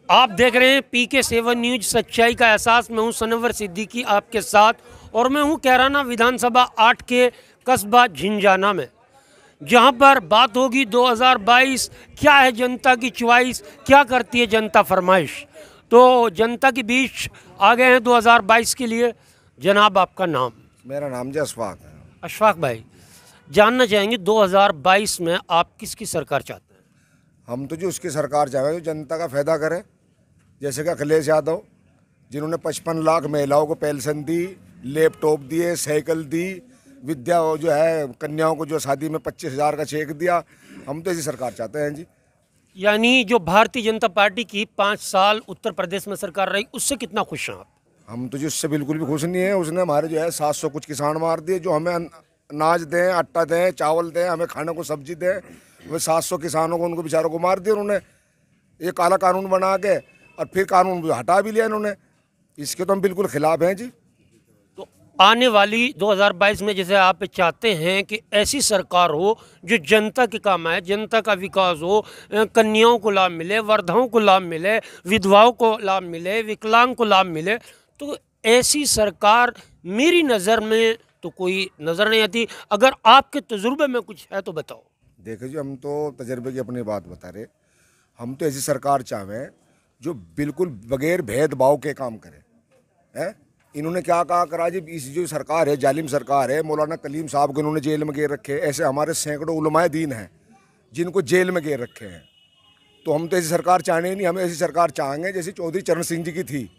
आप देख रहे हैं PK7 न्यूज, सच्चाई का एहसास। मैं हूं सनवर सिद्दीकी आपके साथ, और मैं हूं कैराना विधानसभा 8 के कस्बा झिंझाना में, जहां पर बात होगी 2022 क्या है जनता की च्वाइस, क्या करती है जनता फरमाइश। तो जनता के बीच आ गए हैं 2022 के लिए। जनाब, आपका नाम? मेरा नाम जी अशफाक है। अशफाक भाई, जानना चाहेंगे 2022 में आप किसकी सरकार चाहते हैं? हम तो जी उसकी सरकार चाहेंगे जो जनता का फायदा करे, जैसे कि अखिलेश यादव, जिन्होंने 55 लाख महिलाओं को पेंशन दी, लैपटॉप दिए, साइकिल दी, विद्या जो है कन्याओं को जो शादी में 25,000 का चेक दिया। हम तो ऐसी सरकार चाहते हैं जी। यानी जो भारतीय जनता पार्टी की 5 साल उत्तर प्रदेश में सरकार रही, उससे कितना खुश हैं आप? हम तो जी उससे बिल्कुल भी खुश नहीं है। उसने हमारे जो है 700 कुछ किसान मार दिए, जो हमें अनाज दें, आटा दें, चावल दें, हमें खाने को सब्जी दें, वे 700 किसानों को, उनको बेचारों को मार दिया उन्होंने। ये काला कानून बना के और फिर कानून हटा भी लिया इन्होंने। इसके तो हम बिल्कुल खिलाफ हैं जी। तो आने वाली 2022 में जैसे आप चाहते हैं कि ऐसी सरकार हो जो जनता के काम आए, जनता का विकास हो, कन्याओं को लाभ मिले, वृद्धाओं को लाभ मिले, विधवाओं को लाभ मिले, विकलांग को लाभ मिले, तो ऐसी सरकार मेरी नज़र में तो कोई नज़र नहीं आती। अगर आपके तजुर्बे में कुछ है तो बताओ। देखिए जी, हम तो तजर्बे की अपनी बात बता रहे। हम तो ऐसी सरकार चाहें जो बिल्कुल बगैर भेदभाव के काम करे। हैं, इन्होंने क्या कहा करा जी। इस जो सरकार है, जालिम सरकार है, मौलाना कलीम साहब को इन्होंने जेल में घेर रखे। ऐसे हमारे सैकड़ों उलमाए दीन हैं जिनको जेल में घेर रखे हैं। तो हम तो ऐसी सरकार चाहने ही नहीं। हम ऐसी सरकार चाहेंगे जैसी चौधरी चरण सिंह जी की थी।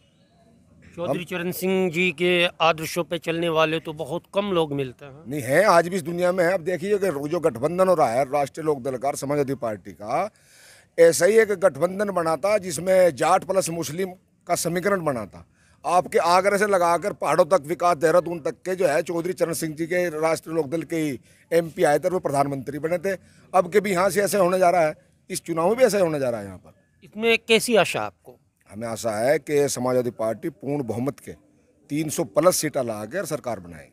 चौधरी चरण सिंह जी के आदर्शों पे चलने वाले तो बहुत कम लोग मिलते हैं। नहीं है, आज भी इस दुनिया में है। अब देखिए कि जो गठबंधन हो रहा है राष्ट्रीय लोकदल का, समाजवादी पार्टी का, ऐसा ही एक गठबंधन बना था जिसमें जाट प्लस मुस्लिम का समीकरण बना था। आपके आगरा से लगाकर पहाड़ों तक, विकास देहरादून तक के जो है चौधरी चरण सिंह जी के राष्ट्रीय लोकदल के MP आए थे, वो प्रधानमंत्री बने थे। अब के भी यहाँ से ऐसे होने जा रहा है, इस चुनाव में भी ऐसा होने जा रहा है। यहाँ पर इसमें कैसी आशा आपको? हमें आशा है कि समाजवादी पार्टी पूर्ण बहुमत के 300 प्लस सीटें लाकर सरकार बनाएगी।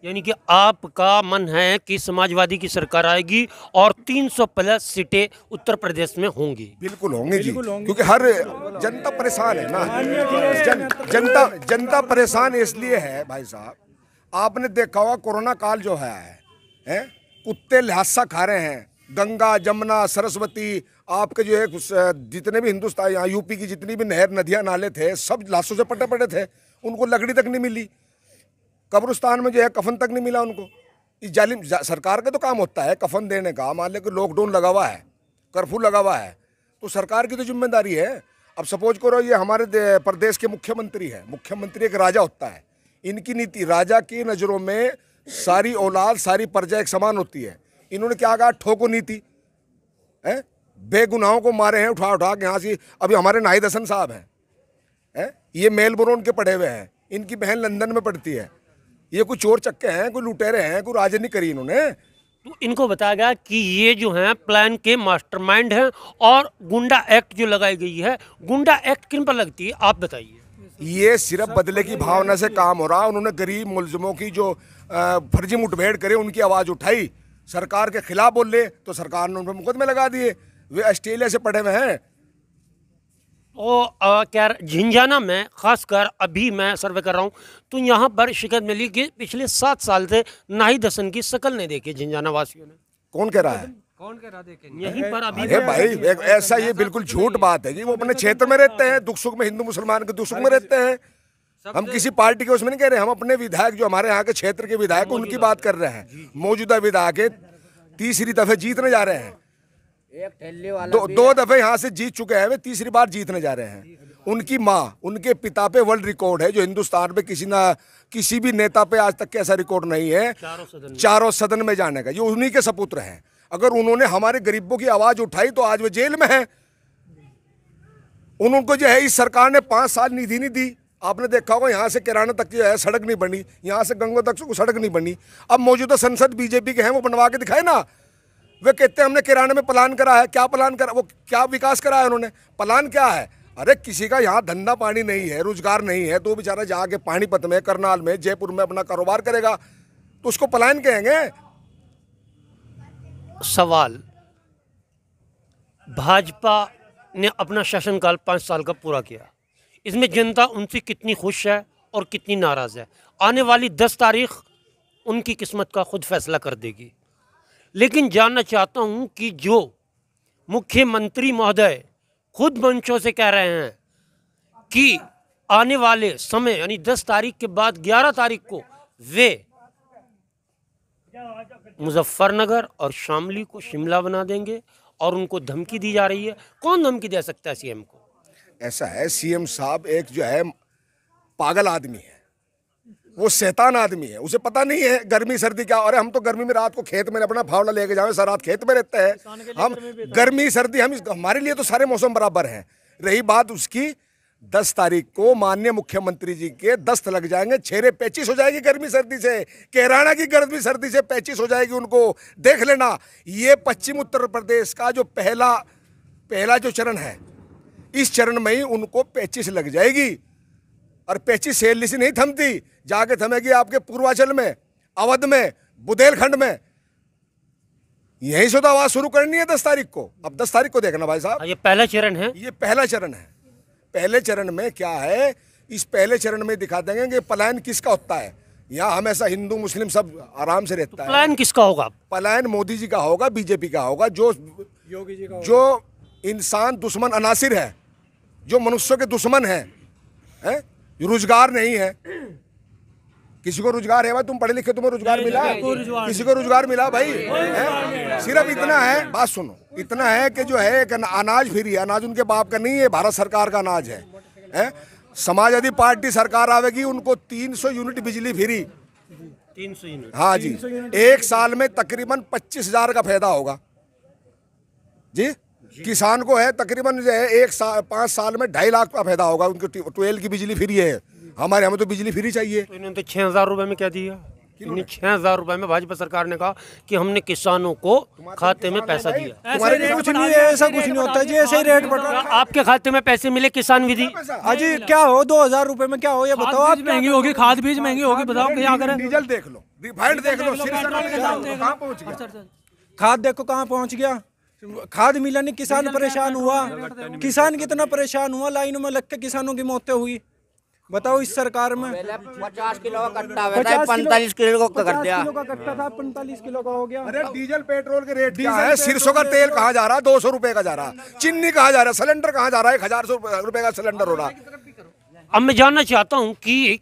यानी कि आपका मन है कि समाजवादी की सरकार आएगी और 300 प्लस सीटें उत्तर प्रदेश में होंगी? बिल्कुल होंगी जी, क्योंकि हर जनता परेशान है ना। जनता परेशान इसलिए है भाई साहब। आपने देखा होगा कोरोना काल जो है, कुत्ते लिहाजा खा रहे हैं। गंगा, जमुना, सरस्वती, आपके जो है जितने भी हिंदुस्तान, यहाँ UP की जितनी भी नहर, नदियाँ, नाले थे, सब लाशों से पटे पड़े थे। उनको लकड़ी तक नहीं मिली, कब्रिस्तान में जो है कफन तक नहीं मिला उनको। इस जालिम सरकार का तो काम होता है कफन देने का। मान लो कि लॉकडाउन लगा हुआ है, कर्फ्यू लगा हुआ है, तो सरकार की तो जिम्मेदारी है। अब सपोज करो ये हमारे प्रदेश के मुख्यमंत्री है। मुख्यमंत्री एक राजा होता है। इनकी नीति, राजा की नज़रों में सारी औलाद, सारी प्रजा एक समान होती है। इन्होंने क्या कहा, ठोको नीति है। बेगुनाहों को मारे हैं उठा उठा के यहाँ से। अभी हमारे नाहिद हसन साहब हैं, ये मेलबोर्न के पढ़े हुए हैं, इनकी बहन लंदन में पढ़ती है। ये कोई चोर चक्के हैं, कोई लुटेरे हैं, कोई राजनीति करी इन्होंने। तो इनको बताया गया कि ये जो हैं प्लान के मास्टरमाइंड हैं, और गुंडा एक्ट जो लगाई गई है, गुंडा एक्ट किन पर लगती है आप बताइए? ये सिर्फ बदले की भावना से काम हो रहा। उन्होंने गरीब मुलजमों की जो फर्जी मुठभेड़ करे, उनकी आवाज़ उठाई, सरकार के खिलाफ बोले, तो सरकार ने उन पर मुकदमे लगा दिए। वे ऑस्ट्रेलिया से पढ़े हुए हैं। तो क्या झिंझाना में खासकर अभी मैं सर्वे कर रहा हूँ, तो यहाँ पर शिकायत मिली कि पिछले 7 साल से नाहिद हसन की शक्ल नहीं देखी झिंझाना वासियों ने। कौन कह रहा है? कौन कह रहा देखे यहीं पर अभी? अरे भाई, ऐसा ये बिल्कुल झूठ बात है कि वो अपने क्षेत्र में रहते हैं, दुख सुख में, हिंदू मुसलमान के दुख सुख में रहते हैं। हम किसी पार्टी के उसमें नहीं कह रहे। हम अपने विधायक जो हमारे यहाँ के क्षेत्र के विधायक, उनकी बात कर रहे हैं। मौजूदा विधायक तीसरी दफे जीतने जा रहे हैं। दो दफे यहाँ से जीत चुके हैं, वे तीसरी बार जीतने जा रहे हैं। उनकी माँ, उनके पिता पे वर्ल्ड रिकॉर्ड है, जो हिंदुस्तान पे किसी भी नेता पे आज तक के ऐसा रिकॉर्ड नहीं है, चारों सदन में जाने का। ये उन्हीं के सपुत्र हैं। अगर उन्होंने हमारे गरीबों की आवाज उठाई तो आज वे जेल में हैं। उनको जो है इस सरकार ने 5 साल निधि नहीं दी। आपने देखा होगा यहाँ से किराना तक जो है सड़क नहीं बनी, यहाँ से गंगो तक सड़क नहीं बनी। अब मौजूदा संसद BJP के हैं, वो बनवा के दिखाए ना। वे कहते हैं हमने किराने में प्लान करा है। क्या प्लान करा? वो क्या विकास करा है उन्होंने? प्लान क्या है? अरे किसी का यहाँ धंधा पानी नहीं है, रोजगार नहीं है, तो बेचारा जाके पानीपत में, करनाल में, जयपुर में अपना कारोबार करेगा, तो उसको प्लान कहेंगे? सवाल, भाजपा ने अपना शासनकाल 5 साल का पूरा किया। इसमें जनता उनसे कितनी खुश है और कितनी नाराज़ है, आने वाली 10 तारीख उनकी किस्मत का खुद फैसला कर देगी। लेकिन जानना चाहता हूं कि जो मुख्यमंत्री महोदय खुद मंचों से कह रहे हैं कि आने वाले समय यानी 10 तारीख के बाद 11 तारीख को वे मुजफ्फरनगर और शामली को शिमला बना देंगे और उनको धमकी दी जा रही है। कौन धमकी दे सकता है सीएम को? ऐसा है, सीएम साहब एक जो है पागल आदमी है, वो शैतान आदमी है। उसे पता नहीं है गर्मी सर्दी क्या। अरे हम तो गर्मी में रात को खेत में अपना फावड़ा लेके जाए, सारा रात खेत में रहते हैं हम। गर्मी सर्दी हमारे लिए तो सारे मौसम बराबर हैं। रही बात उसकी, 10 तारीख को माननीय मुख्यमंत्री जी के दस्त लग जाएंगे, चेहरे पेचिस हो जाएगी गर्मी सर्दी से। कैराना की गर्मी सर्दी से पेचिस हो जाएगी उनको, देख लेना। ये पश्चिम उत्तर प्रदेश का जो पहला जो चरण है, इस चरण में ही उनको पेचिस लग जाएगी। और पेचिस सेल से नहीं थमती, जाके थमेगी आपके पूर्वांचल में, अवध में, बुंदेलखंड में। यहीं से तो आवाज शुरू करनी है 10 तारीख को। अब 10 तारीख को देखना भाई साहब, ये पहला चरण है। ये पहला चरण है। पहले चरण में क्या है, इस पहले चरण में दिखा देंगे कि पलायन किसका होता है। यहाँ हमेशा हिंदू मुस्लिम सब आराम से रहता है। पलायन किसका होगा? पलायन मोदी जी का होगा, बीजेपी का होगा। जो योगी जी का, जो इंसान दुश्मन अनासिर है, जो मनुष्यों के दुश्मन है, रोजगार नहीं है। किसी को रोजगार है भाई? तुम पढ़े लिखे, तुम्हें रोजगार मिला? किसी को रोजगार मिला भाई? सिर्फ इतना है, बात सुनो, इतना है कि जो है एक अनाज फ्री है। अनाज उनके बाप का नहीं है, भारत सरकार का अनाज है। समाजवादी पार्टी सरकार आवेगी, उनको 300 यूनिट बिजली फ्री। 300 यूनिट? हाँ जी, एक साल में तकरीबन 25,000 का फायदा होगा जी। किसान को है तकरीबन जो है 5 साल में 2.5 लाख का फायदा होगा। उनके 12 की बिजली फ्री है। हमारे हमें तो बिजली फ्री चाहिए। तो इन्होंने तो 6,000 रुपए में क्या दिया? इन्हें 6,000 रुपए में भाजपा सरकार ने कहा कि हमने किसानों को खाते में पैसा दिया। ऐसा कुछ नहीं है, ऐसा कुछ नहीं होता जी। ऐसे ही रेट बढ़ रहा है। आपके खाते में पैसे मिले किसान विधि? अजी क्या हो, 2,000 रुपए में क्या हो ये बताओ आप। महंगी होगी, खाद बीज महंगी होगी, बताओ क्या करें। डीजल देख लो, रिफाइंड देख लो, कहाँ पहुँच गया। खाद देखो कहाँ पहुंच गया। खाद मिला नहीं, किसान परेशान हुआ। किसान कितना परेशान हुआ, लाइनों में लग के किसानों की मौतें हुई। बताओ इस सरकार में 50 किलो का कट्टा हुआ था, 45 किलो का कर दिया। 50 किलो का कट्टा था, 45 किलो का हो गया। अरे डीजल पेट्रोल के रेट क्या है? सरसों का तेल कहाँ जा रहा है? 200 रुपए का जा रहा है। चीनी कहाँ जा रहा है? सिलेंडर कहाँ जा रहा है? 1,000 रुपए का सिलेंडर हो रहा है। अब मैं जानना चाहता हूँ कि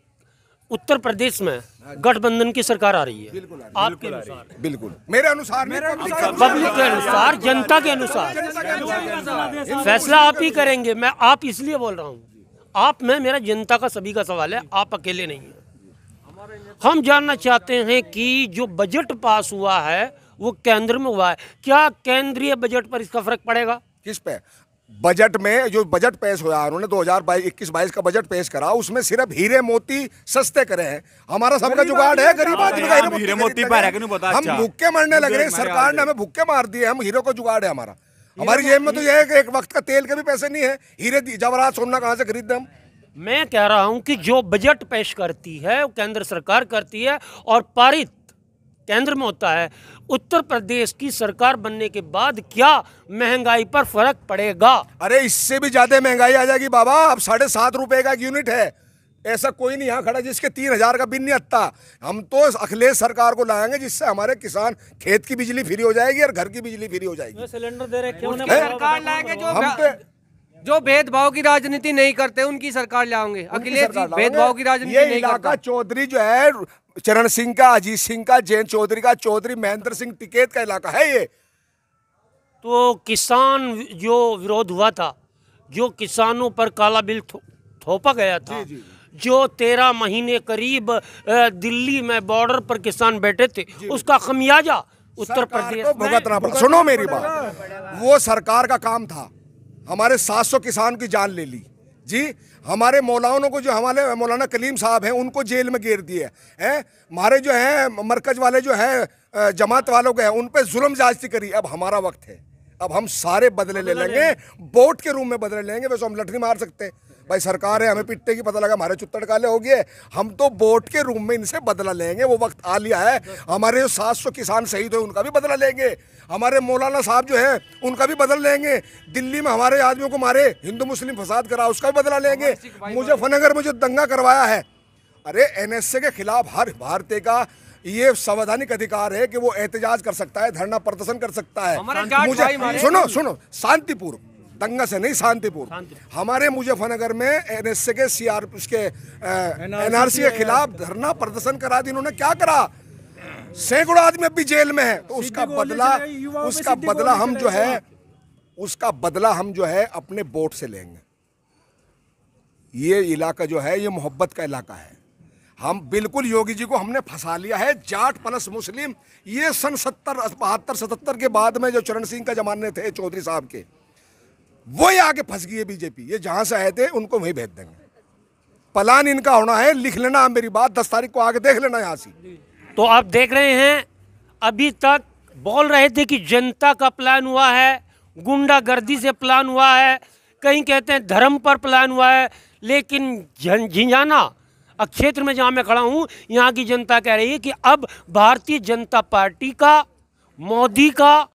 उत्तर प्रदेश में गठबंधन की सरकार आ रही है, आपके अनुसार? बिल्कुल मेरे अनुसार, पब्लिक के अनुसार, जनता के अनुसार फैसला आप ही करेंगे। मैं आप इसलिए बोल रहा हूँ, आप में मेरा जनता का सभी का सवाल है, आप अकेले नहीं हैं। हम जानना चाहते हैं कि जो बजट पास हुआ है वो केंद्र में हुआ है, क्या केंद्रीय बजट पर इसका फर्क पड़ेगा? किस पे? बजट में जो बजट पेश हुआ, उन्होंने 2021-22 का बजट पेश करा, उसमें सिर्फ हीरे मोती सस्ते करे हैं। हमारा सबका जुगाड़ है, गरीब आदमी का हीरे मोती पर है। हम भूखे मरने लग रहे हैं, सरकार ने हमें भूखे मार दिए। हम हीरो को जुगाड़ है हमारा। हमारी जेब में तो यह है कि एक वक्त का तेल के भी पैसे नहीं है। हीरे जवाहरात सोना कहाँ से खरीदते हम? मैं कह रहा हूं कि जो बजट पेश करती है वो केंद्र सरकार करती है और पारित केंद्र में होता है। उत्तर प्रदेश की सरकार बनने के बाद क्या महंगाई पर फर्क पड़ेगा? अरे इससे भी ज्यादा महंगाई आ जाएगी बाबा। अब 7.5 रुपए का यूनिट है। ऐसा कोई नहीं यहाँ खड़ा जिसके 3,000 का बिल नहीं आता। हम तो अखिलेश सरकार को लाएंगे जिससे हमारे किसान खेत की बिजली फ्री हो जाएगी और घर की बिजली फ्री हो जाएगी। सिलेंडर दे रहे क्यों? सरकार लाएंगे जो भेदभाव की राजनीति नहीं करते उनकी सरकार लाएंगे। अखिलेश जी भेदभाव की राजनीति नहीं करता। चौधरी जो है, चरण सिंह का, अजीत सिंह का, जयंत चौधरी का, चौधरी महेंद्र सिंह टिकैत का इलाका है ये। तो किसान जो विरोध हुआ था, जो किसानों पर काला बिल थोपा गया था, जो 13 महीने करीब दिल्ली में बॉर्डर पर किसान बैठे थे, उसका खमियाजा उत्तर प्रदेश को भुगतना पड़ा। सुनो मेरी बात, वो सरकार का काम था। हमारे 700 किसान की जान ले ली जी। हमारे मौलानों को, जो हमारे मौलाना कलीम साहब हैं, उनको जेल में घेर दिए हैं। हमारे जो है मरकज वाले जो है जमात वालों के हैं, उन पे जुल्म ज्यादती करी। अब हमारा वक्त है, अब हम सारे बदले ले लेंगे, वोट के रूम में बदले लेंगे। वैसे हम लठरी मार सकते हैं, भाई सरकार है, हमें पिट्टे की पता लगा हमारे चुत्तड़ काले हो गए, हम तो वोट के रूम में इनसे बदला लेंगे। वो वक्त आ लिया है। हमारे जो 700 किसान शहीद हुए उनका भी बदला लेंगे, हमारे मौलाना साहब जो है उनका भी बदला लेंगे, दिल्ली में हमारे आदमियों को मारे, हिंदू मुस्लिम फसाद करा, उसका भी बदला लेंगे, मुजफ्फरनगर में जो दंगा करवाया है। अरे एनएसए के खिलाफ हर भारतीय का ये संवैधानिक अधिकार है कि वो एहतजाज कर सकता है, धरना प्रदर्शन कर सकता है। मुझे सुनो शांतिपूर्व, दंगा से नहीं, शांतिपूर्व। हमारे मुजफ्फरनगर में एनएसए के एनआरसी के खिलाफ धरना प्रदर्शन करा दी। इन्होंने क्या करा? सैकड़ों आदमी अभी जेल में है। तो उसका बदला हम जो है अपने वोट से लेंगे। ये इलाका जो है ये मोहब्बत का इलाका है। हम बिल्कुल योगी जी को हमने फंसा लिया है। जाट प्लस मुस्लिम, ये सन 72-77 के बाद में जो चरण सिंह का जमाने थे चौधरी साहब के, वो ही आगे फंस गई है बीजेपी। ये जहां से आए थे उनको वहीं भेज देंगे। प्लान इनका होना है, लिख लेना मेरी बात, 10 तारीख को आगे देख लेना यहाँ से। तो आप देख रहे हैं, अभी तक बोल रहे थे कि जनता का प्लान हुआ है, गुंडागर्दी से प्लान हुआ है, कहीं कहते हैं धर्म पर प्लान हुआ है, लेकिन झिंझाना क्षेत्र में जहां मैं खड़ा हूं, यहां की जनता कह रही है कि अब भारतीय जनता पार्टी का, मोदी का